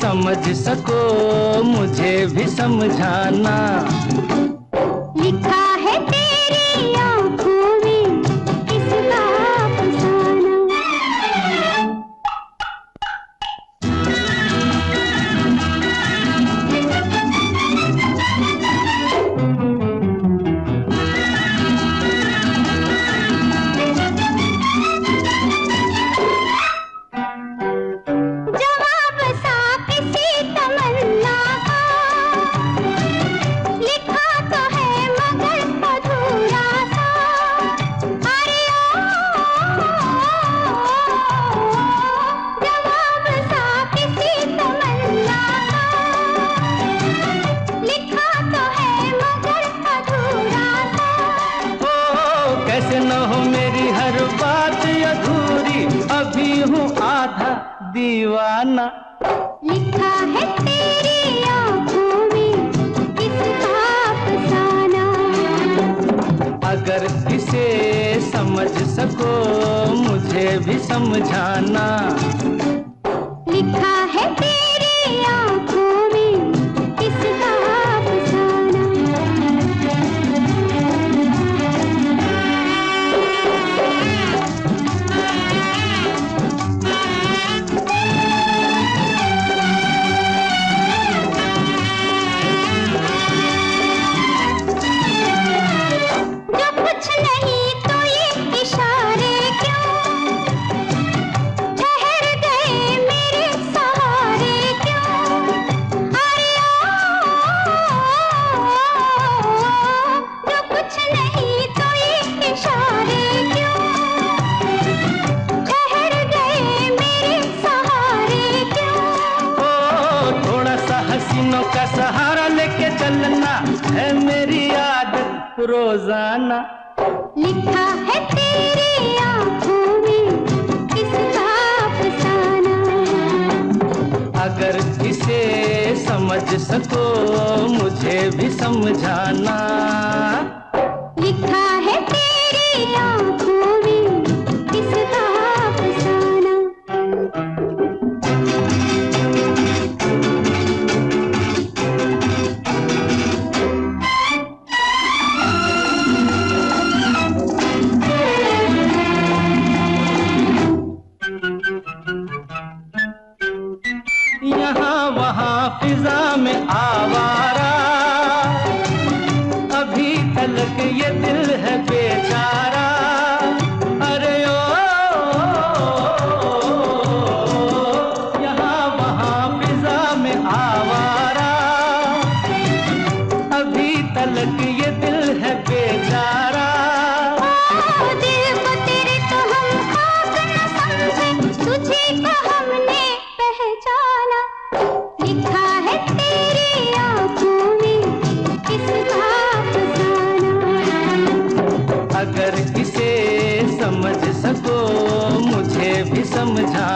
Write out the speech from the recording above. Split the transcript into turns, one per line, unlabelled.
समझ सको मुझे भी समझाना।
लिखा है तेरी आँखों में किसका अफसाना। जवाब सा किसी तमन्ना का लिखा तो है मगर अधूरा सा। अरे जवाब सा किसी तमन्ना का लिखा तो है मगर अधूरा सा।
ओ कैसे न हो मेरी हर बात अधूरी, अभी हूँ आधा दीवाना।
लिखा है तेरी आँखों में किसका अफसाना।
अगर इसे समझ सको मुझे भी समझाना।
लिखा है तेरी आँखों में किसका अफसाना। जो कुछ नहीं तो ये इशारे क्यों, ठहर गए मेरे सहारे क्यों। अरे जो कुछ नहीं तो ये इशारे क्यों, ठहर गए मेरे सहारे क्यों।
ओ थोड़ा सा हसीनों का सहारा लेके चलना है मेरी आदत रोजाना।
लिखा है तेरी आँखों में किसका अफसाना।
अगर इसे समझ सको मुझे भी समझाना।
लिखा है तेरी आँखों में किसका अफसाना।
यहाँ वहाँ फिजा में आवारा, अभी तलक ये दिल है बेचारा। अरे ओ यहाँ वहाँ फिजा में आवारा, अभी तलक ये दिल है बेचारा।
दिल को तेरे तो हम खाक न समझे, तुझे को हमने पहचाना। लिखा है तेरी आँखों में किसका अफसाना।
अगर इसे समझ सको मुझे भी समझा।